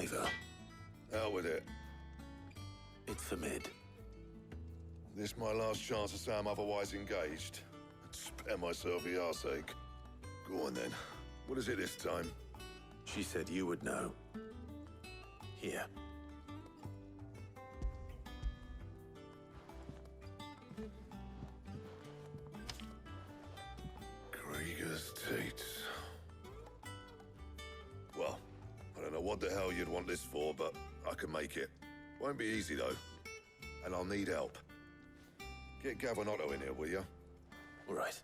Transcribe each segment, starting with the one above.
favor. Out with it. It's for mid. This my last chance to say I'm otherwise engaged. I'd spare myself the arseache. Go on then. What is it this time? She said you would know. Here. Krieger's Teats. Well, I don't know what the hell you'd want this for, but I can make it. Won't be easy, though. And I'll need help. Get Gavin-Otto in here, will you? All right.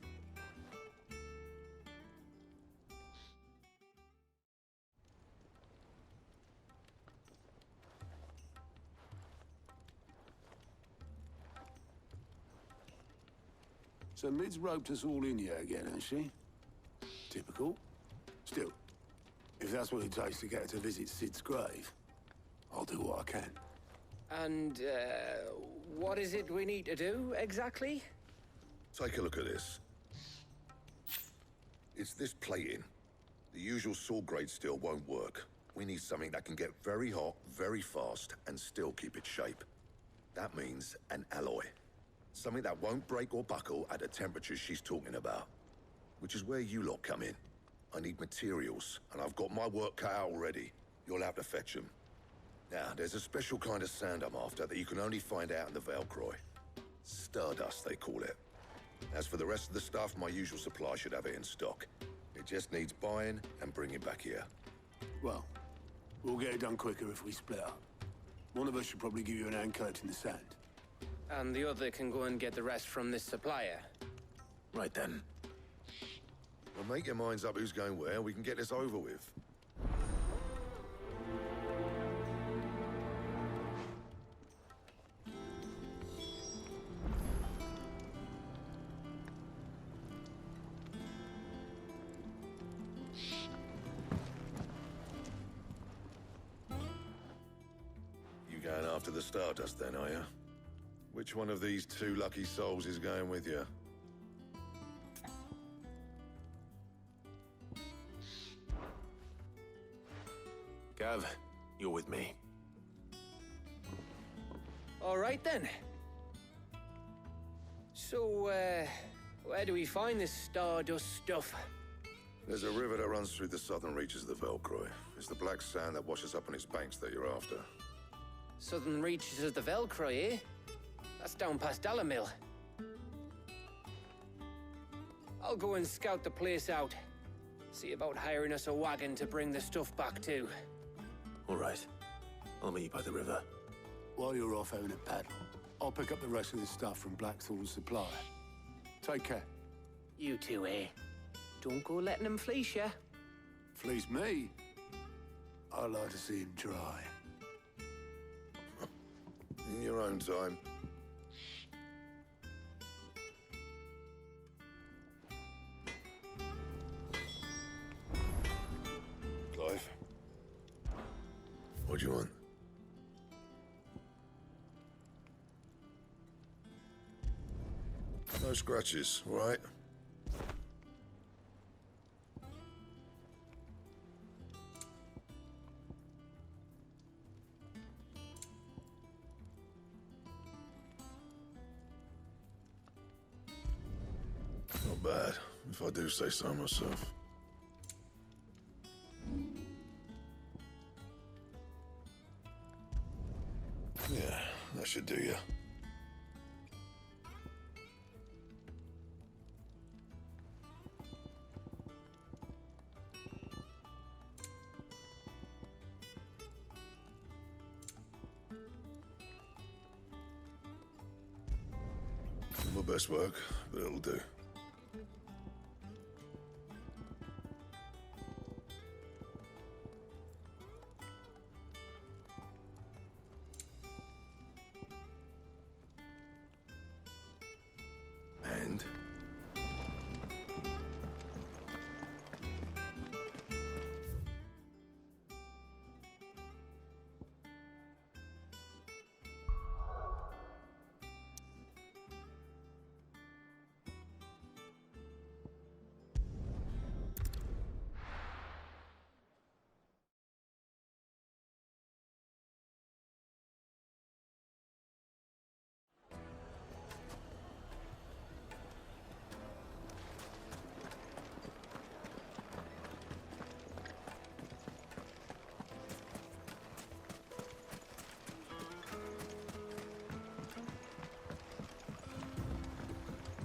So Mid's roped us all in here again, has she? Typical. Still, if that's what it takes to get her to visit Sid's grave, I'll do what I can. And, what is it we need to do, exactly? Take a look at this. It's this plating. The usual sword grade steel won't work. We need something that can get very hot, very fast, and still keep its shape. That means an alloy. Something that won't break or buckle at the temperatures she's talking about. Which is where you lot come in. I need materials, and I've got my work cut out already. You'll have to fetch them. Now, there's a special kind of sand I'm after that you can only find out in the Velcroy. Stardust, they call it. As for the rest of the stuff, my usual supply should have it in stock. It just needs buying and bringing back here. Well, we'll get it done quicker if we split up. One of us should probably give you an hand collecting the sand. And the other can go and get the rest from this supplier. Right then. Well, make your minds up who's going where, and we can get this over with. You going after the Stardust then, are you? Which one of these two lucky souls is going with you? Gav, you're with me. All right, then. So, where do we find this Stardust stuff? There's a river that runs through the southern reaches of the Velcroy. It's the black sand that washes up on its banks that you're after. Southern reaches of the Velcroy, eh? That's down past Dalamil. I'll go and scout the place out. See about hiring us a wagon to bring the stuff back to. All right. I'll meet you by the river. While you're off having a paddle, I'll pick up the rest of the stuff from Blackthorn's supplier. Take care. You two, eh? Don't go letting them fleece ya. Fleece me? I'd like to see him try. In your own time. Clive? What do you want? No scratches, all right? Not bad, if I do say so myself. Yeah, that should do you. Not my best work, but it'll do. And?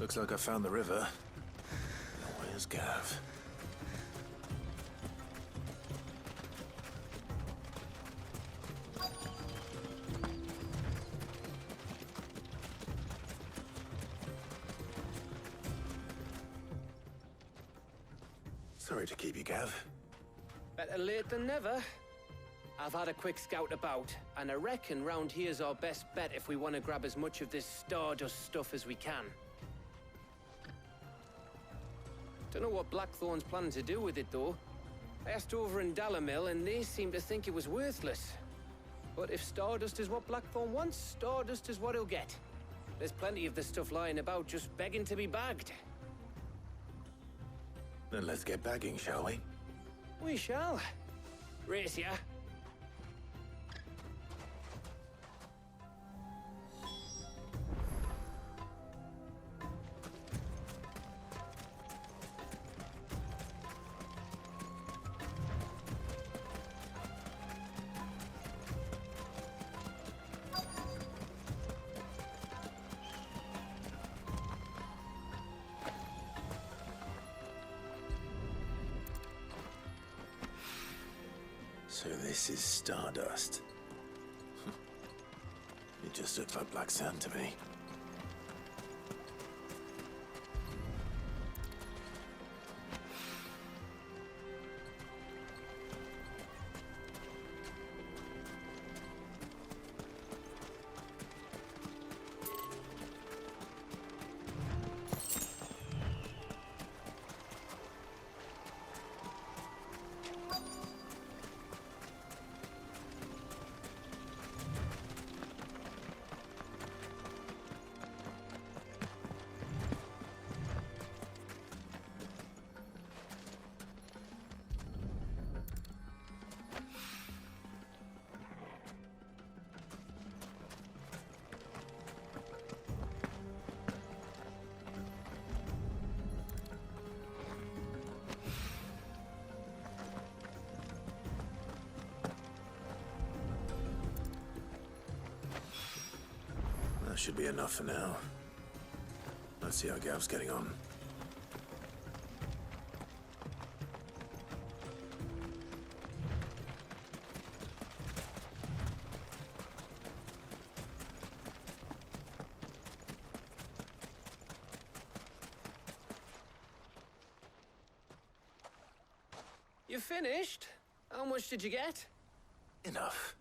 Looks like I found the river. Now where's Gav? Sorry to keep you, Gav. Better late than never. I've had a quick scout about, and I reckon round here's our best bet if we want to grab as much of this Stardust stuff as we can. Don't know what Blackthorn's planning to do with it, though. I asked over in Dalamil, and they seem to think it was worthless. But if Stardust is what Blackthorn wants, Stardust is what he'll get. There's plenty of this stuff lying about, just begging to be bagged. Then let's get bagging, shall we? We shall. Race ya. So this is Stardust. It just looks like black sand to me. That should be enough for now. Let's see how Gav's getting on. You finished? How much did you get? Enough.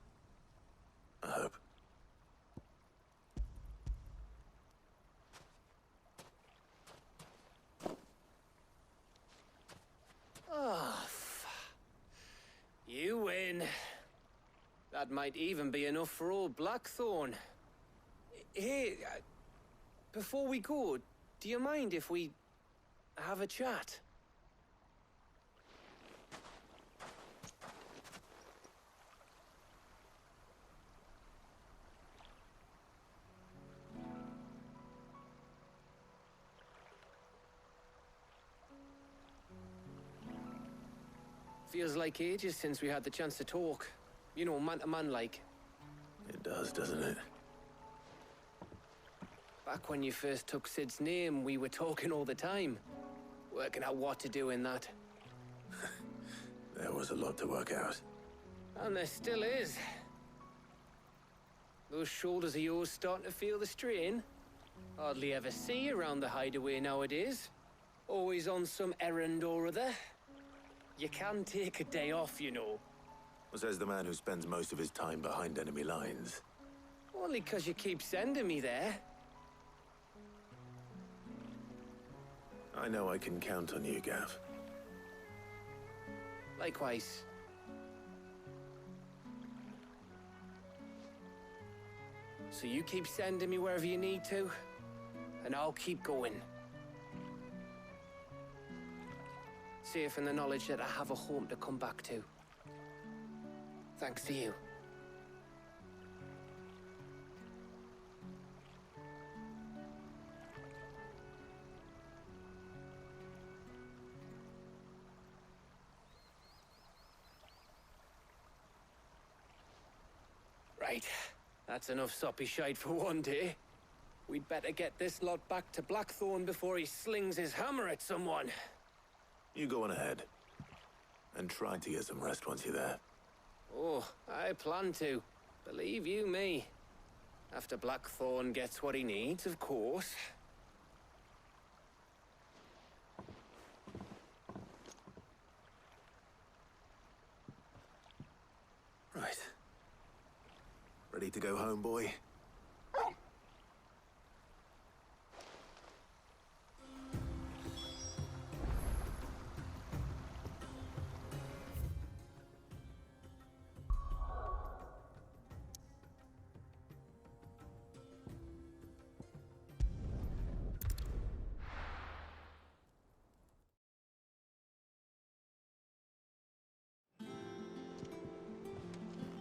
I hope. You win. That might even be enough for old Blackthorn. Hey, before we go, do you mind if we have a chat? Feels like ages since we had the chance to talk. You know, man to man like. It does, doesn't it? Back when you first took Sid's name, we were talking all the time. Working out what to do in that. There was a lot to work out. And there still is. Those shoulders of yours starting to feel the strain. Hardly ever see you around the hideaway nowadays. Always on some errand or other. You can take a day off, you know. Says the man who spends most of his time behind enemy lines. Only 'cause you keep sending me there. I know I can count on you, Gav. Likewise. So you keep sending me wherever you need to, and I'll keep going. Safe in the knowledge that I have a home to come back to. Thanks to you. Right. That's enough soppy shite for one day. We'd better get this lot back to Blackthorn before he slings his hammer at someone. You go on ahead. And try to get some rest once you're there. Oh, I plan to. Believe you me. After Blackthorn gets what he needs, of course. Right. Ready to go home, boy?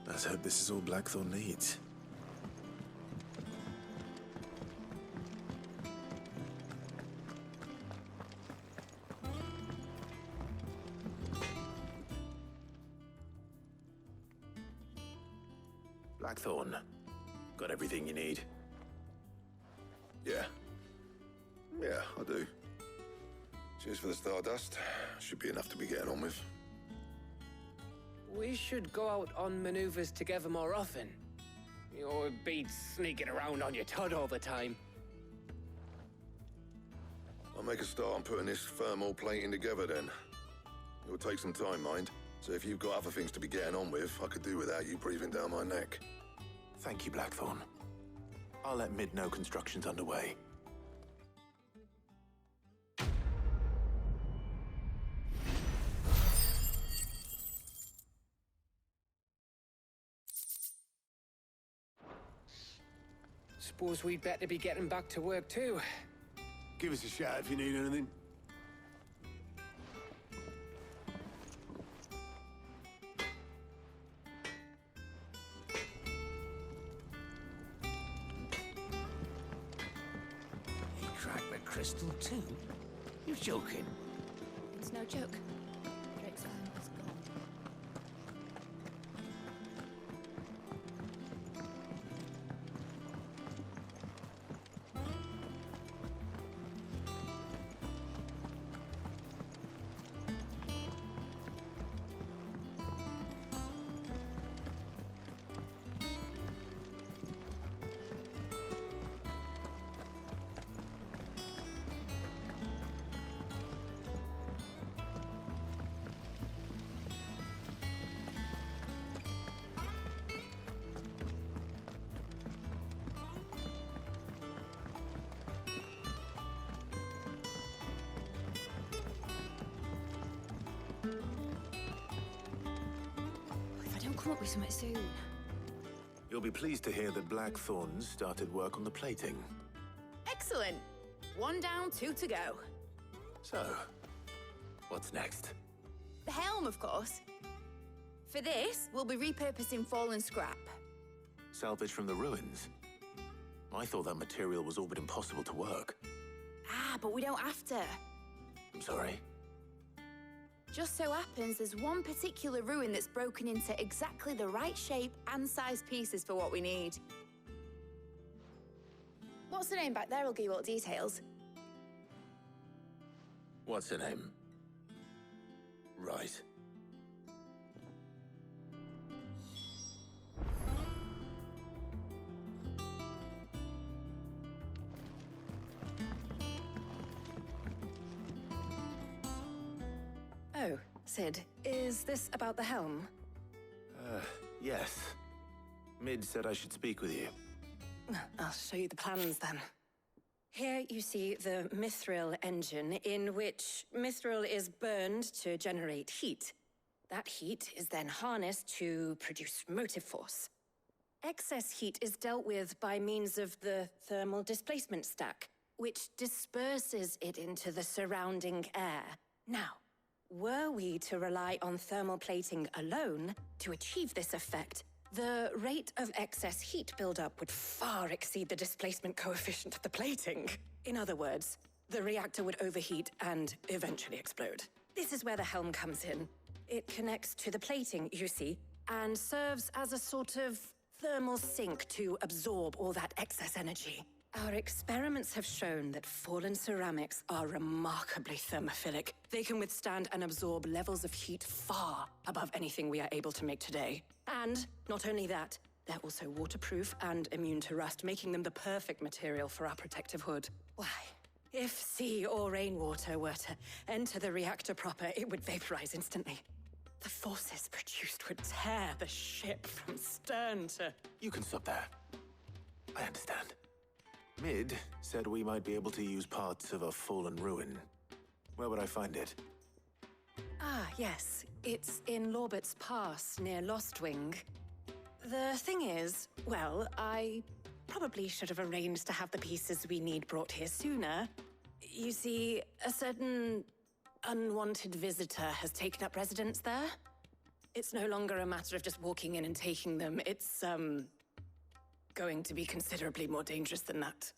Let's hope this is all Blackthorn needs. Blackthorn, got everything you need? Yeah. Yeah, I do. Cheers for the Stardust. Should be enough to be getting on with. We should go out on maneuvers together more often. You'll be sneaking around on your Todd all the time. I'll make a start on putting this thermal plating together then. It will take some time, mind. So if you've got other things to be getting on with, I could do without you breathing down my neck. Thank you, Blackthorn. I'll let Mid know construction's underway. Suppose we'd better be getting back to work too. Give us a shout if you need anything. He cracked the crystal too? You're joking. It's no joke. Drake's phone is gone. If I don't come up with something soon. You'll be pleased to hear that Blackthorn started work on the plating. Excellent. One down, two to go. So, what's next? The helm, of course. For this, we'll be repurposing fallen scrap. Salvage from the ruins? I thought that material was all but impossible to work. Ah, but we don't have to. I'm sorry. Just so happens there's one particular ruin that's broken into exactly the right shape and size pieces for what we need. What's the name back there? I'll give you all the details. What's her name? Right. Oh, Sid, is this about the helm? Yes. Mid said I should speak with you. I'll show you the plans then. Here you see the mithril engine, in which mithril is burned to generate heat. That heat is then harnessed to produce motive force. Excess heat is dealt with by means of the thermal displacement stack, which disperses it into the surrounding air. Now, were we to rely on thermal plating alone to achieve this effect, the rate of excess heat buildup would far exceed the displacement coefficient of the plating. In other words, the reactor would overheat and eventually explode. This is where the helm comes in. It connects to the plating, you see, and serves as a sort of thermal sink to absorb all that excess energy. Our experiments have shown that fallen ceramics are remarkably thermophilic. They can withstand and absorb levels of heat far above anything we are able to make today. And not only that, they're also waterproof and immune to rust, making them the perfect material for our protective hood. Why? If sea or rainwater were to enter the reactor proper, it would vaporize instantly. The forces produced would tear the ship from stern to... You can stop there. I understand. Mid said we might be able to use parts of a fallen ruin. Where would I find it? Ah, yes. It's in Lorbert's Pass, near Lostwing. The thing is, well, I probably should have arranged to have the pieces we need brought here sooner. You see, a certain unwanted visitor has taken up residence there. It's no longer a matter of just walking in and taking them. It's, going to be considerably more dangerous than that.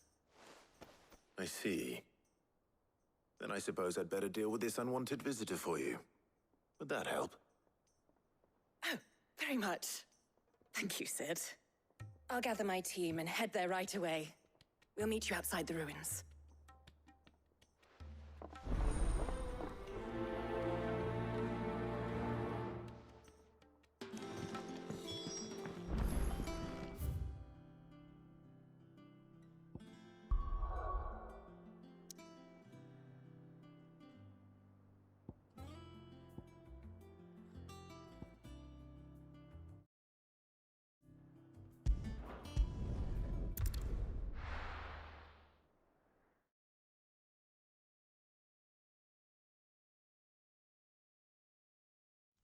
I see. Then I suppose I'd better deal with this unwanted visitor for you. Would that help? Oh, very much. Thank you, Sid. I'll gather my team and head there right away. We'll meet you outside the ruins.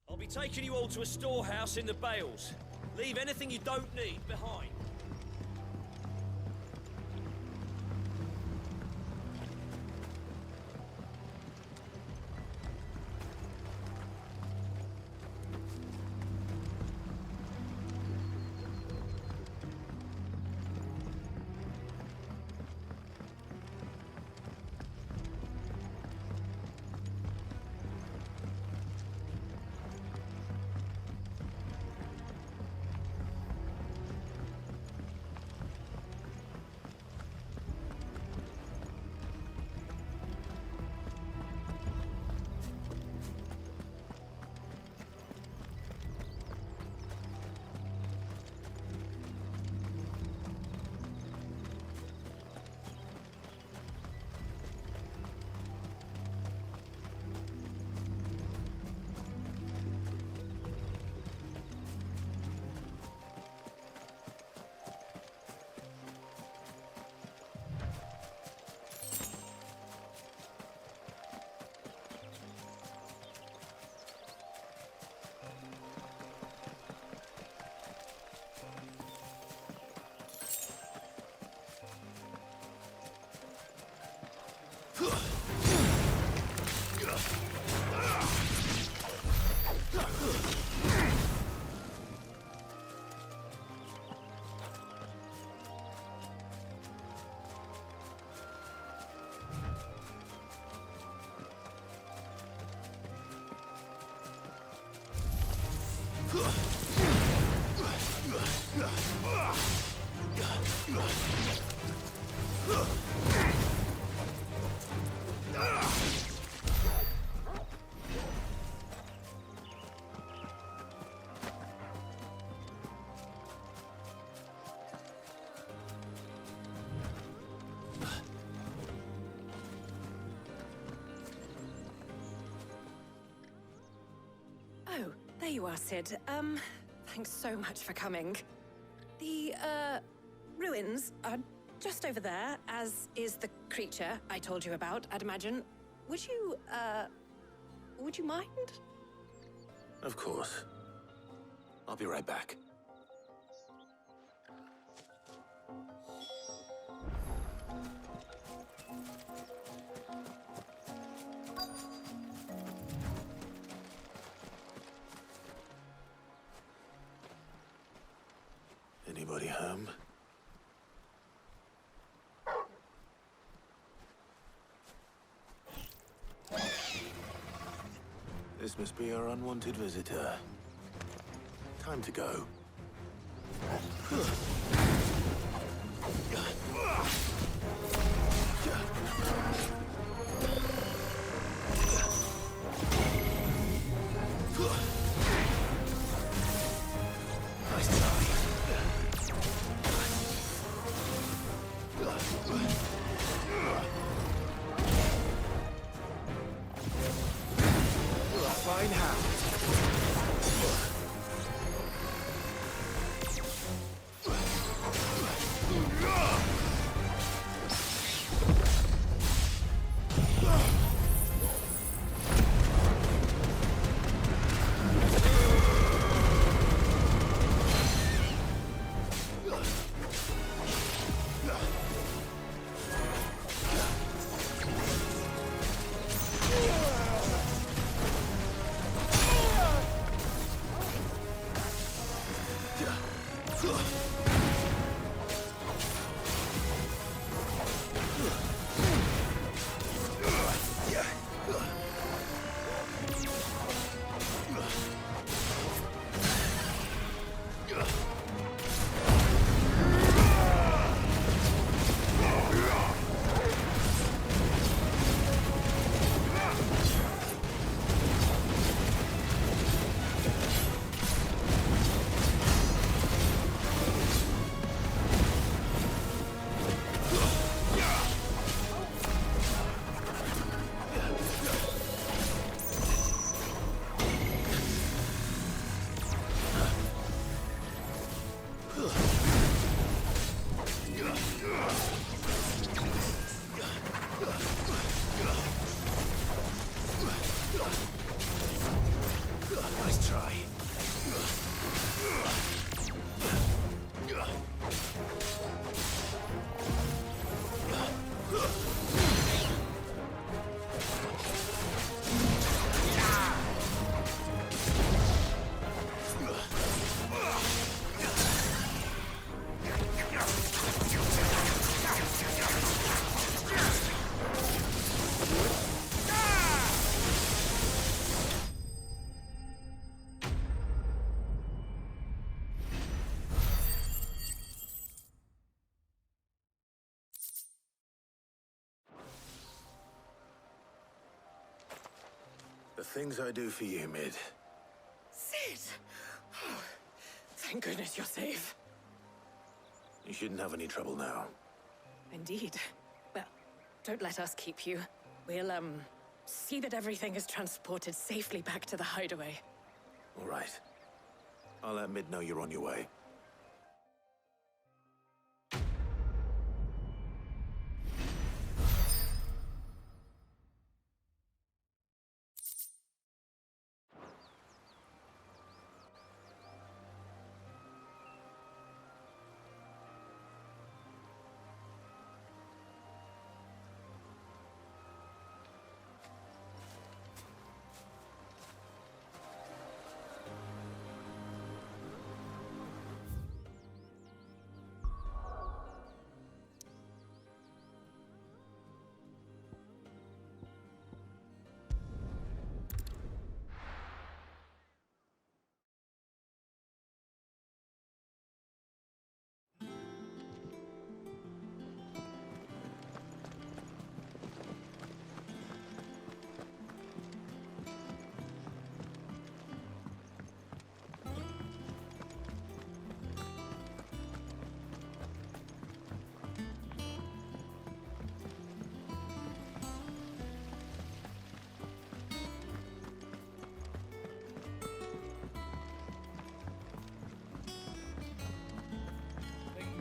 I'll be taking you all to a storehouse in the Bales. Leave anything you don't need behind. Oh, there you are, Sid. Thanks so much for coming. The, ruins are just over there, as is the creature I told you about, I'd imagine. Would you mind? Of course. I'll be right back. Anybody home? This must be our unwanted visitor. Time to go. Nice try. The things I do for you, Mid. Sid! Oh, thank goodness you're safe. You shouldn't have any trouble now. Indeed. Well, don't let us keep you. We'll, see that everything is transported safely back to the hideaway. All right. I'll let Mid know you're on your way.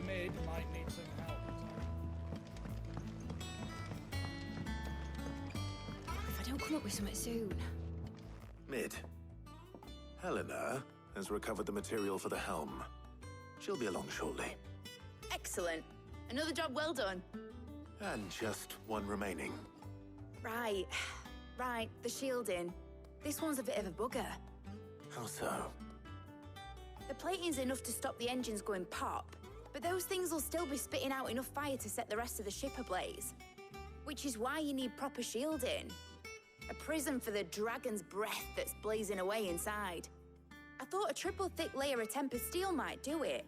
Mid might need some help. If I don't come up with something soon. Mid. Helena has recovered the material for the helm. She'll be along shortly. Excellent. Another job well done. And just one remaining. Right. Right, the shielding. This one's a bit of a bugger. How so? The plating's enough to stop the engines going pop, but those things will still be spitting out enough fire to set the rest of the ship ablaze. Which is why you need proper shielding. A prison for the dragon's breath that's blazing away inside. I thought a triple thick layer of tempered steel might do it.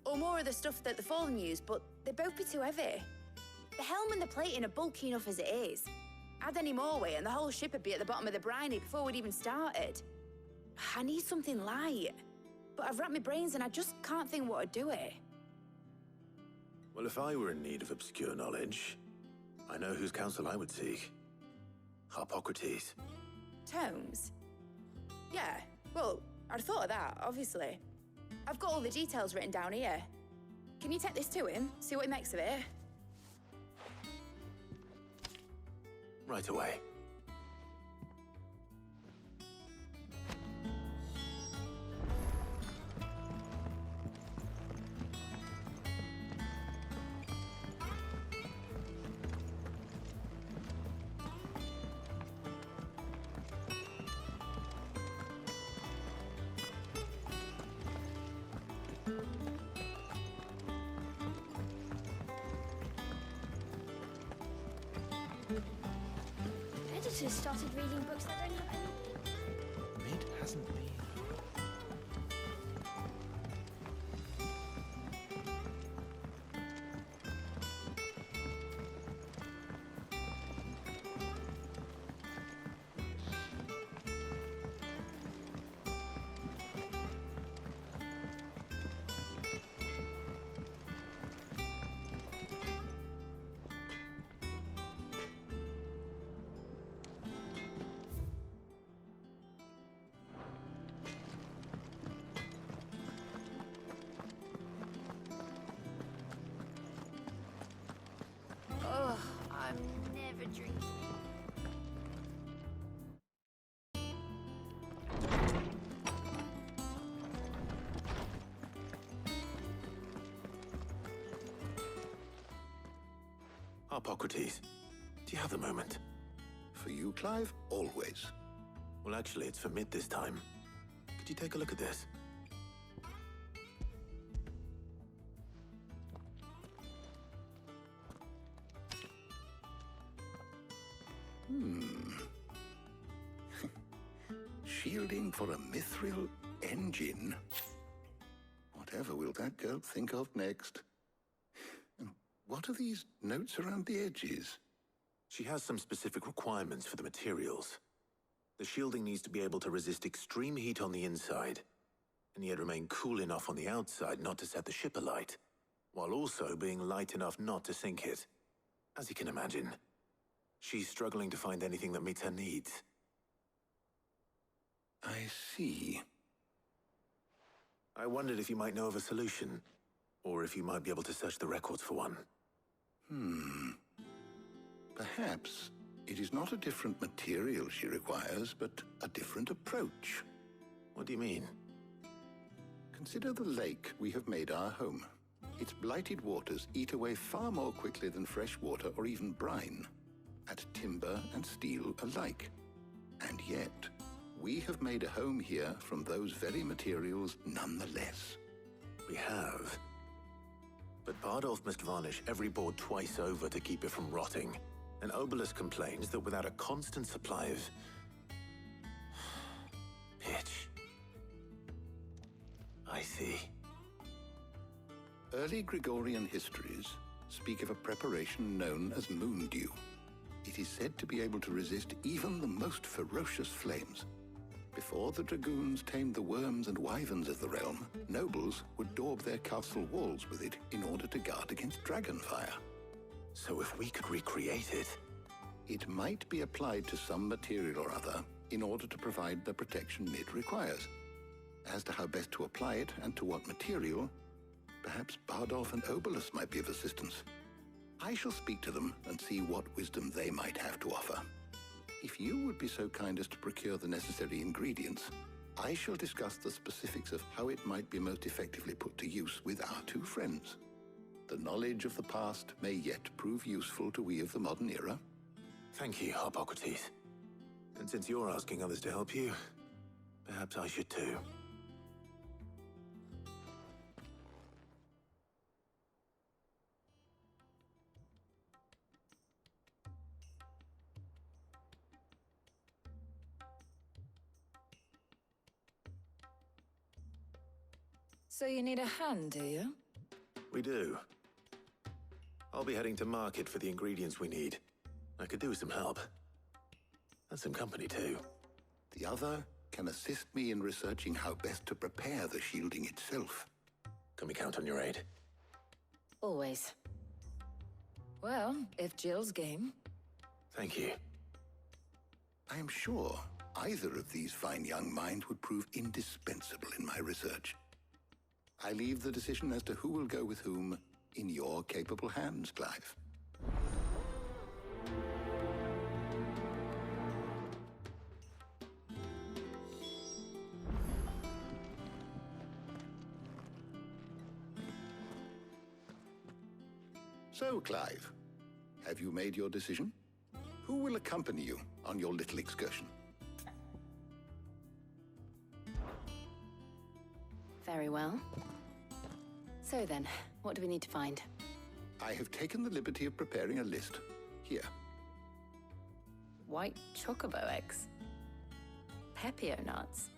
Or more of the stuff that the Fallen use, but they'd both be too heavy. The helm and the plating are bulky enough as it is. Add any more weight and the whole ship would be at the bottom of the briny before we'd even started. I need something light. But I've racked my brains and I just can't think what would do it. Well, if I were in need of obscure knowledge, I know whose counsel I would seek. Harpocrates. Tomes? Yeah, well, I'd thought of that, obviously. I've got all the details written down here. Can you take this to him, see what he makes of it? Right away. just started reading books that don't have any. Mid hasn't been. Oh, I'm never drinking. Hippocrates, do you have a moment? For you, Clive, always. Well, actually, it's for Mid this time. Could you take a look at this? Shielding for a mithril engine. Whatever will that girl think of next? And what are these notes around the edges? She has some specific requirements for the materials. The shielding needs to be able to resist extreme heat on the inside, and yet remain cool enough on the outside not to set the ship alight, while also being light enough not to sink it. As you can imagine, she's struggling to find anything that meets her needs. I see. I wondered if you might know of a solution, or if you might be able to search the records for one. Perhaps it is not a different material she requires, but a different approach. What do you mean? Consider the lake we have made our home. Its blighted waters eat away far more quickly than fresh water or even brine, at timber and steel alike. And yet, we have made a home here from those very materials nonetheless. We have. But Bardolph must varnish every board twice over to keep it from rotting. And Obelus complains that without a constant supply of pitch. I see. Early Gregorian histories speak of a preparation known as moon dew. It is said to be able to resist even the most ferocious flames. Before the dragoons tamed the worms and wyverns of the realm, nobles would daub their castle walls with it in order to guard against dragonfire. So if we could recreate it... It might be applied to some material or other in order to provide the protection Mid requires. As to how best to apply it and to what material, perhaps Bardolph and Obelus might be of assistance. I shall speak to them and see what wisdom they might have to offer. If you would be so kind as to procure the necessary ingredients, I shall discuss the specifics of how it might be most effectively put to use with our two friends. The knowledge of the past may yet prove useful to we of the modern era. Thank you, Hippocrates. And since you're asking others to help you, perhaps I should too. So you need a hand, do you? We do. I'll be heading to market for the ingredients we need. I could do with some help. And some company, too. The other can assist me in researching how best to prepare the shielding itself. Can we count on your aid? Always. Well, if Jill's game. Thank you. I am sure either of these fine young minds would prove indispensable in my research. I leave the decision as to who will go with whom in your capable hands, Clive. So, Clive, have you made your decision? Who will accompany you on your little excursion? Very well. So then, what do we need to find? I have taken the liberty of preparing a list. Here. white chocobo eggs. Pepio nuts.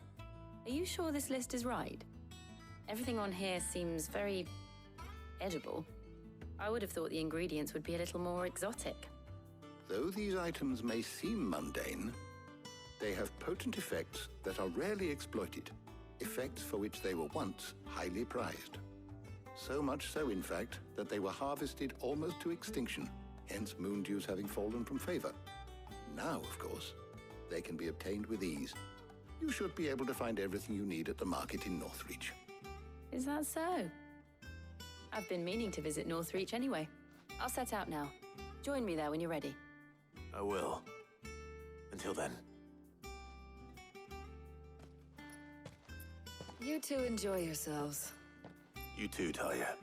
Are you sure this list is right? Everything on here seems very edible. I would have thought the ingredients would be a little more exotic. Though these items may seem mundane, they have potent effects that are rarely exploited, effects for which they were once highly prized. So much so, in fact, that they were harvested almost to extinction, hence moon dews having fallen from favor. Now, of course, they can be obtained with ease. You should be able to find everything you need at the market in Northreach. Is that so? I've been meaning to visit Northreach anyway. I'll set out now. Join me there when you're ready. I will. Until then. You two enjoy yourselves. You too, Talia.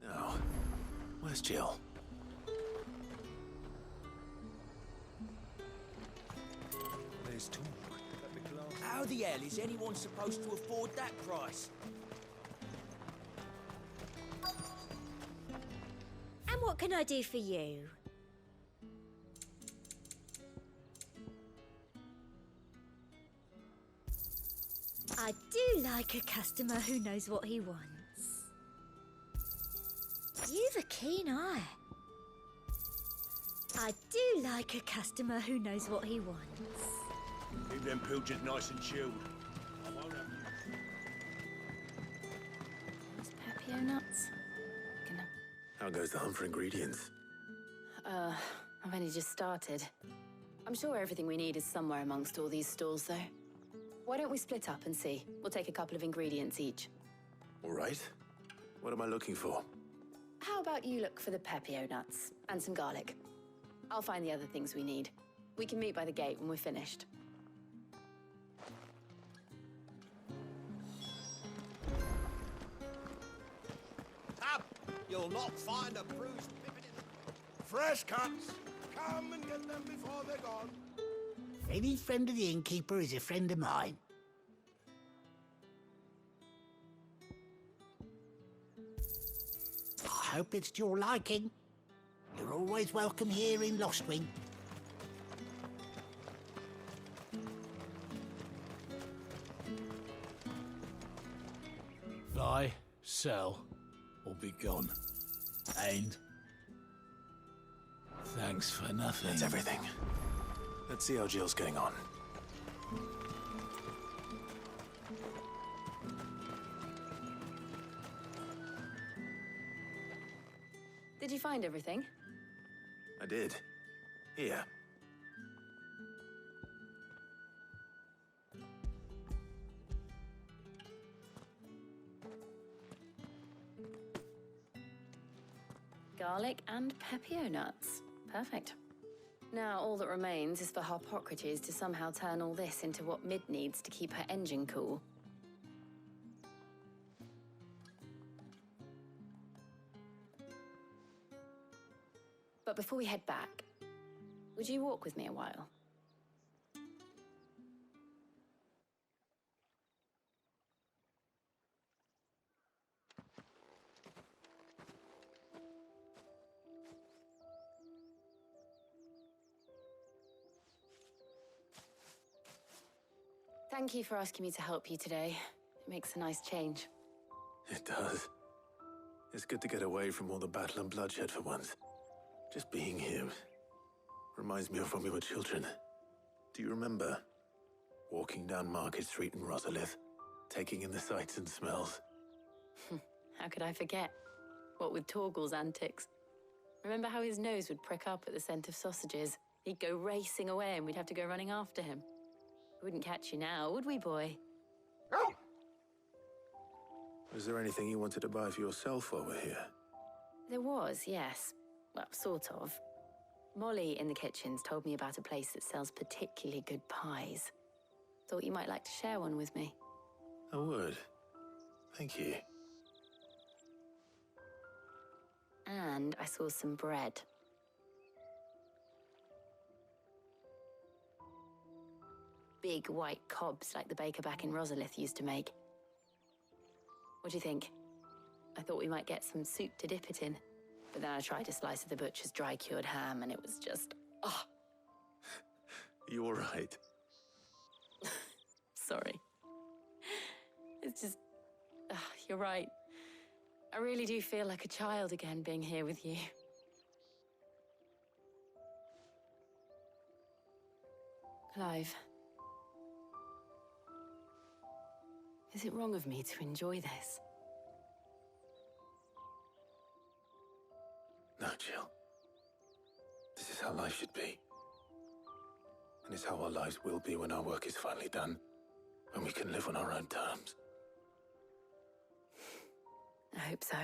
Now, where's Jill? There's talk. How the hell is anyone supposed to afford that price? And what can I do for you? I do like a customer who knows what he wants. You've a keen eye. I do like a customer who knows what he wants. Keep them pilchers nice and chilled. I won't have you. Those Pepio nuts? How goes the hunt for ingredients? I've only just started. I'm sure everything we need is somewhere amongst all these stalls, though. Why don't we split up and see? We'll take a couple of ingredients each. All right. What am I looking for? How about you look for the Pepio nuts and some garlic? I'll find the other things we need. We can meet by the gate when we're finished. Up! You'll not find a bruised pippin in the... Fresh cuts! Come and get them before they're gone. Any friend of the innkeeper is a friend of mine. I hope it's to your liking. You're always welcome here in Lostwing. Buy, sell, or be gone. And thanks for nothing. That's everything. Let's see how Jill's getting on. Did you find everything? I did. Here. Garlic and Pepio nuts. Perfect. Now, all that remains is for Harpocrates to somehow turn all this into what Mid needs to keep her engine cool. But before we head back, would you walk with me a while? Thank you for asking me to help you today. It makes a nice change. It does. It's good to get away from all the battle and bloodshed for once. Just being here reminds me of when we were children. Do you remember? Walking down Market Street in Rosalith, taking in the sights and smells. How could I forget? What with Torgal's antics. Remember how his nose would prick up at the scent of sausages? He'd go racing away and we'd have to go running after him. We wouldn't catch you now, would we, boy? Was there anything you wanted to buy for yourself while we're here? There was, yes. Well, sort of. Molly in the kitchen's told me about a place that sells particularly good pies. Thought you might like to share one with me. I would. Thank you. And I saw some bread. Big white cobs like the baker back in Rosalith used to make. What do you think? I thought we might get some soup to dip it in. But then I tried a slice of the butcher's dry-cured ham and it was just... oh! You all right? Sorry. It's just... you're right. I really do feel like a child again being here with you. Clive. Is it wrong of me to enjoy this? No, Jill. This is how life should be. And it's how our lives will be when our work is finally done. When we can live on our own terms. I hope so.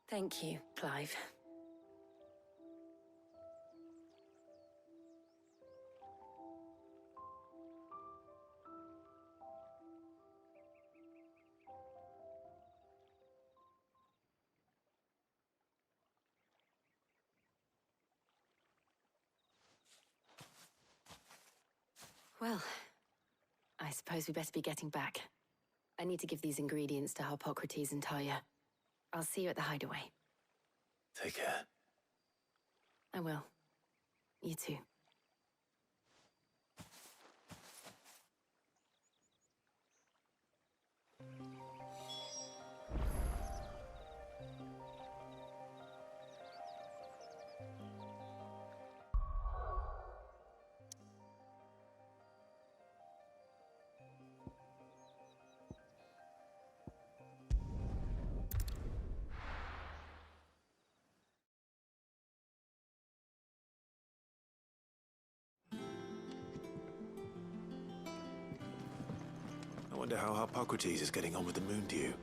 Thank you, Clive. Well, I suppose we better be getting back. I need to give these ingredients to Harpocrates and Talia. I'll see you at the hideaway. Take care. I will. You too. I wonder how Harpocrates is getting on with the moon dew.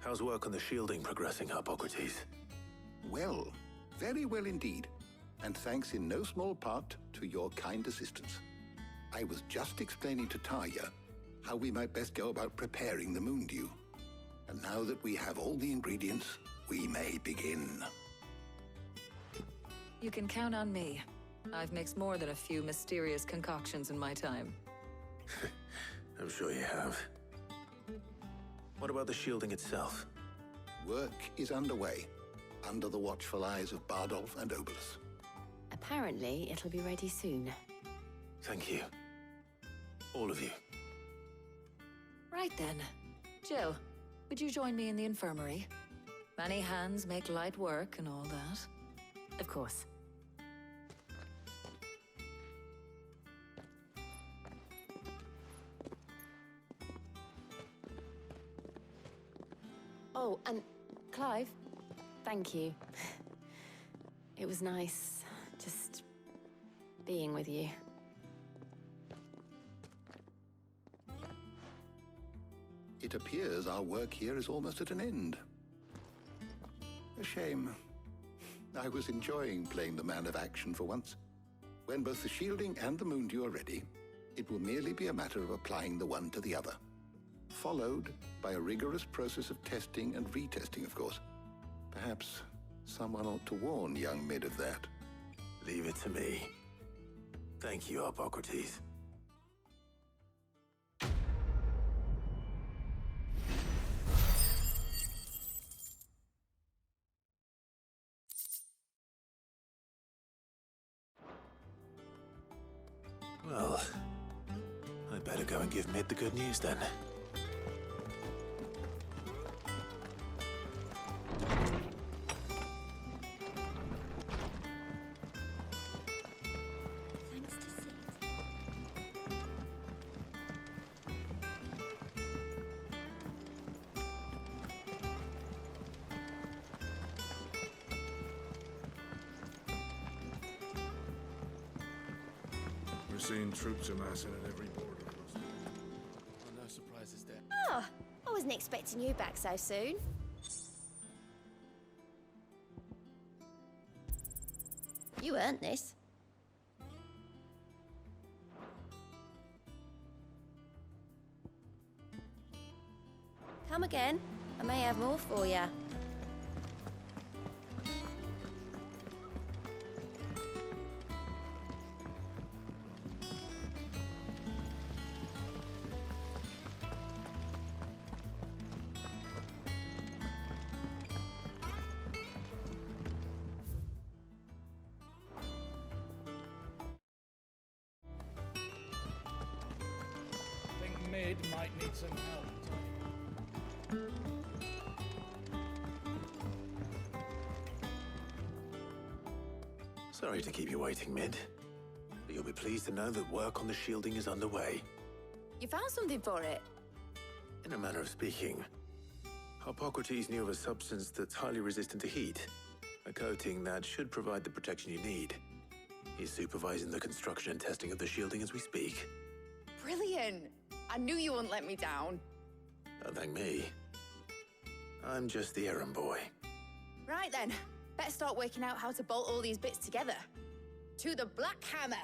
How's work on the shielding progressing, Harpocrates? Well, very well indeed. And thanks in no small part to your kind assistance. I was just explaining to Talia how we might best go about preparing the moon dew. And now that we have all the ingredients, we may begin. You can count on me. I've mixed more than a few mysterious concoctions in my time. I'm sure you have. What about the shielding itself? Work is underway, under the watchful eyes of Bardolph and Obolus. Apparently, it'll be ready soon. Thank you. All of you. Right then. Jill, would you join me in the infirmary? Many hands make light work and all that. Of course. Oh, and Clive, thank you. It was nice, just being with you. It appears our work here is almost at an end. A shame. I was enjoying playing the man of action for once. When both the shielding and the moon dew are ready, it will merely be a matter of applying the one to the other. Followed by a rigorous process of testing and retesting, of course. Perhaps someone ought to warn young Mid of that. Leave it to me. Thank you, Harpocrates. Well, I better go and give Mid the good news then. We've seen troops amassing at every border across the world. Oh, no surprises there. Oh, I wasn't expecting you back so soon. You earned this. Come again. I may have more for you. Think Mid might need some help. Sorry to keep you waiting, Mid. But you'll be pleased to know that work on the shielding is underway. You found something for it? In a manner of speaking, Harpocrates knew of a substance that's highly resistant to heat. A coating that should provide the protection you need. He's supervising the construction and testing of the shielding as we speak. Brilliant! I knew you wouldn't let me down. Don't thank me. I'm just the errand boy. Right then, better start working out how to bolt all these bits together. To the Black Hammer!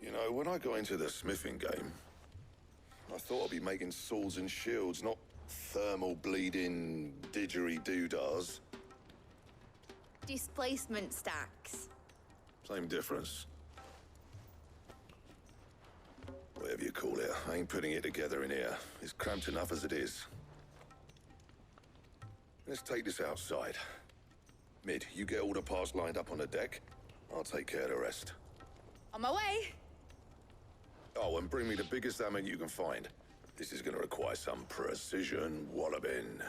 You know, when I got into the smithing game, I thought I'd be making swords and shields, not thermal bleeding didgeridoo-dahs. Displacement stacks. Same difference. Whatever you call it, I ain't putting it together in here. It's cramped enough as it is. Let's take this outside. Mid, you get all the parts lined up on the deck. I'll take care of the rest. On my way! Oh, and bring me the biggest hammer you can find. This is gonna require some precision walloping.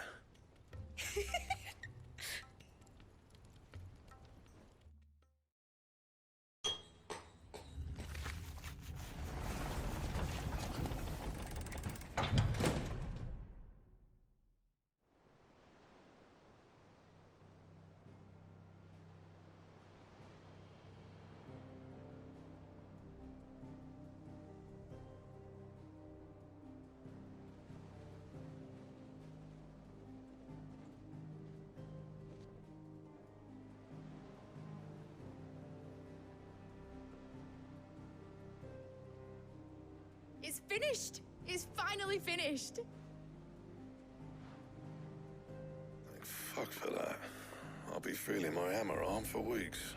It's finished! It's finally finished! Thank fuck for that. I'll be feeling my hammer arm for weeks.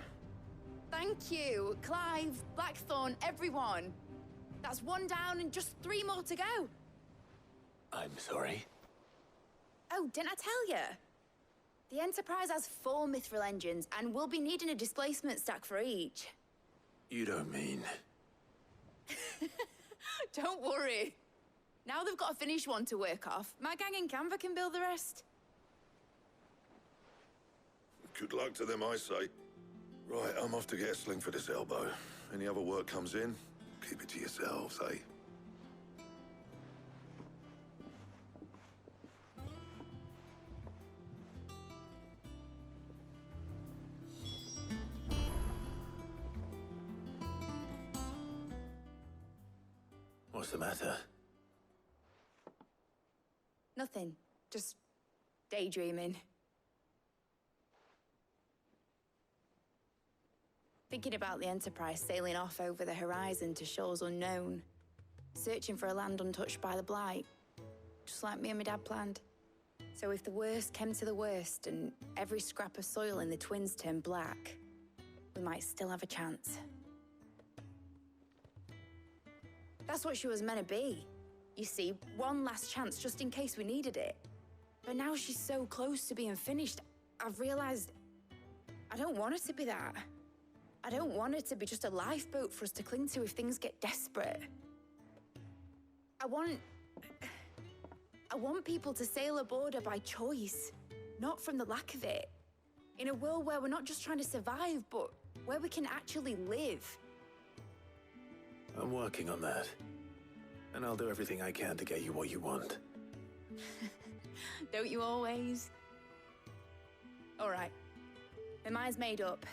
Thank you, Clive, Blackthorn, everyone. That's one down and just 3 more to go. I'm sorry. Oh, didn't I tell you? The Enterprise has 4 mithril engines, and we'll be needing a displacement stack for each. You don't mean... Don't worry. Now they've got a finished one to work off. My gang in Canva can build the rest. Good luck to them, I say. Right, I'm off to get a sling for this elbow. Any other work comes in, keep it to yourselves, eh? What's the matter? Nothing. Just daydreaming. Thinking about the Enterprise sailing off over the horizon to shores unknown. Searching for a land untouched by the Blight. Just like me and my dad planned. So if the worst came to the worst and every scrap of soil in the Twins turned black, we might still have a chance. That's what she was meant to be. You see, one last chance just in case we needed it. But now she's so close to being finished, I've realized I don't want her to be that. I don't want her to be just a lifeboat for us to cling to if things get desperate. I want people to sail aboard her by choice, not from the lack of it. In a world where we're not just trying to survive, but where we can actually live. I'm working on that. And I'll do everything I can to get you what you want. Don't you always? All right. My mind's made up.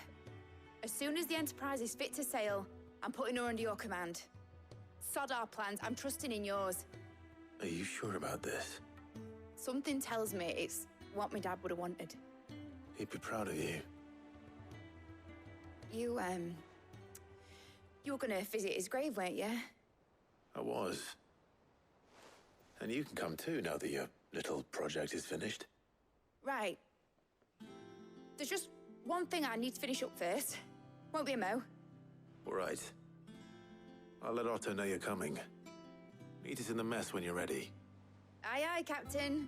As soon as the Enterprise is fit to sail, I'm putting her under your command. Sod our plans, I'm trusting in yours. Are you sure about this? Something tells me it's what my dad would have wanted. He'd be proud of you. You were gonna visit his grave, weren't you? I was. And you can come too, now that your little project is finished. Right. There's just one thing I need to finish up first. Won't be a mo. All right. I'll let Otto know you're coming. Meet us in the mess when you're ready. Aye, aye, Captain.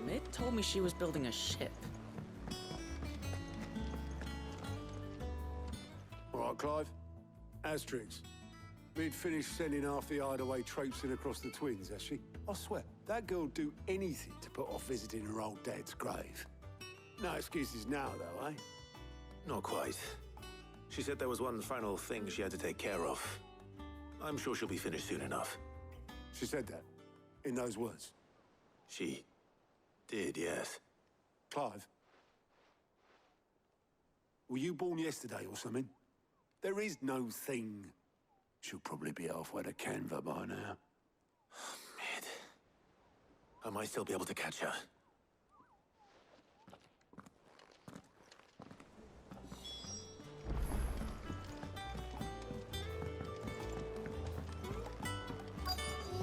Mid told me she was building a ship. All right, Clive. Asterix. We'd finished sending half the hideaway traipsing across the twins, has she? I swear, that girl'd do anything to put off visiting her old dad's grave. No excuses now, though, eh? Not quite. She said there was one final thing she had to take care of. I'm sure she'll be finished soon enough. She said that? In those words? She did, yes. Clive? Were you born yesterday or something? There is no thing. She'll probably be halfway to Canva by now. Mid. I might still be able to catch her.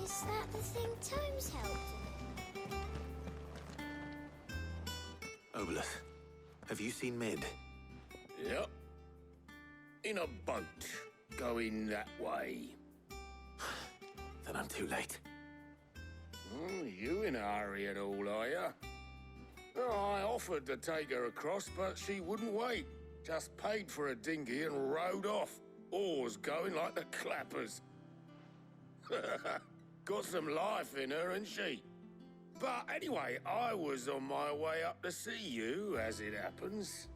Is that the thing Tomes helped? Obelus, have you seen Mid? Yep. In a boat, going that way. Then I'm too late. You in a hurry at all, are you? I offered to take her across, but she wouldn't wait. Just paid for a dinghy and rowed off. Oars going like the clappers. Got some life in her, ain't she? But anyway, I was on my way up to see you, as it happens.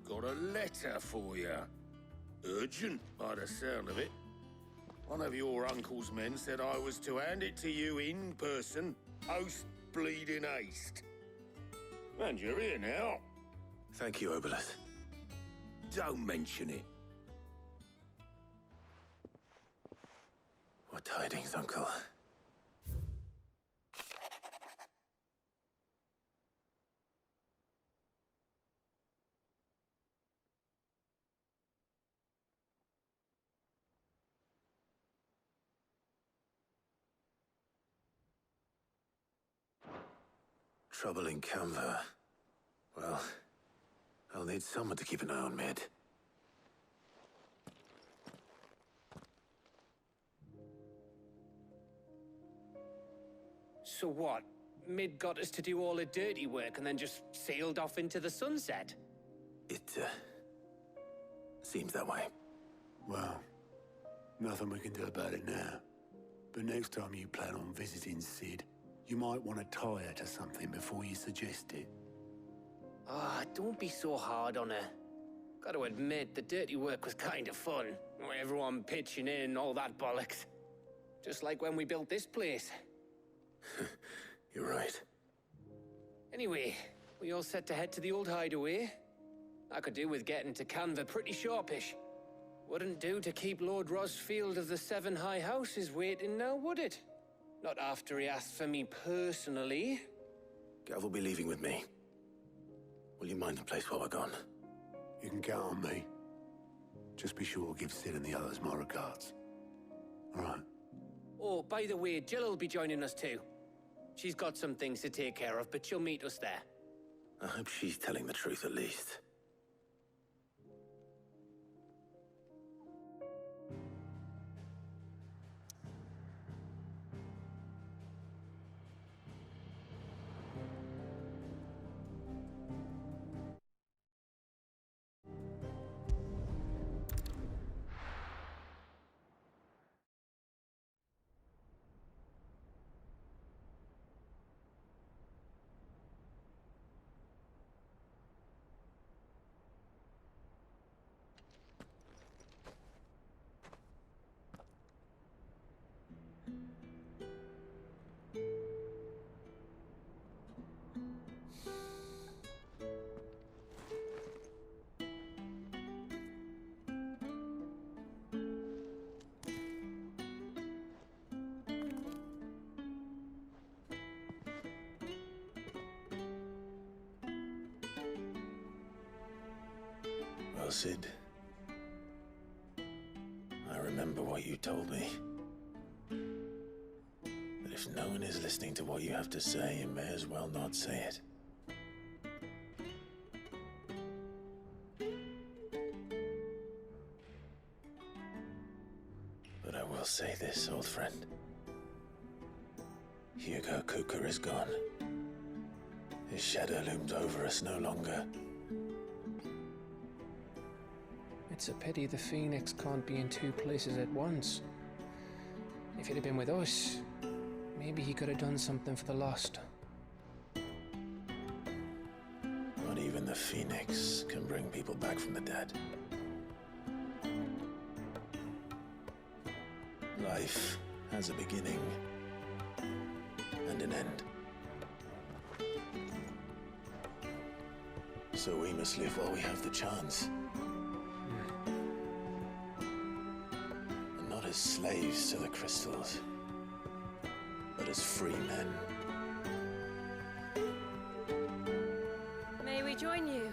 Got a letter for you. Urgent, by the sound of it. One of your uncle's men said I was to hand it to you in person, post-bleeding haste. And you're here now. Thank you, Obelus. Don't mention it. What tidings, Uncle? Trouble in Canva. Well, I'll need someone to keep an eye on Mid. So what? Mid got us to do all the dirty work and then just sailed off into the sunset? It, seems that way. Well, nothing we can do about it now. But next time you plan on visiting Sid, you might want to tie her to something before you suggest it. Ah, don't be so hard on her. Gotta admit, the dirty work was kind of fun. Everyone pitching in, all that bollocks. Just like when we built this place. You're right. Anyway, we all set to head to the old hideaway. I could do with getting to Canva pretty sharpish. Wouldn't do to keep Lord Rosfield of the Seven High Houses waiting now, would it? Not after he asked for me personally. Gav will be leaving with me. Will you mind the place while we're gone? You can count on me. Just be sure to give Sid and the others my regards. All right. Oh, by the way, Jill will be joining us too. She's got some things to take care of, but she'll meet us there. I hope she's telling the truth at least. Well, Sid, I remember what you told me. But if no one is listening to what you have to say, you may as well not say it. But I will say this, old friend. Hugo Kupka is gone. His shadow looms over us no longer. It's a pity the Phoenix can't be in two places at once. If he'd have been with us, maybe he could have done something for the Lost. Not even the Phoenix can bring people back from the dead. Life has a beginning and an end. So we must live while we have the chance. And not as slaves to the crystals, but as free men. May we join you?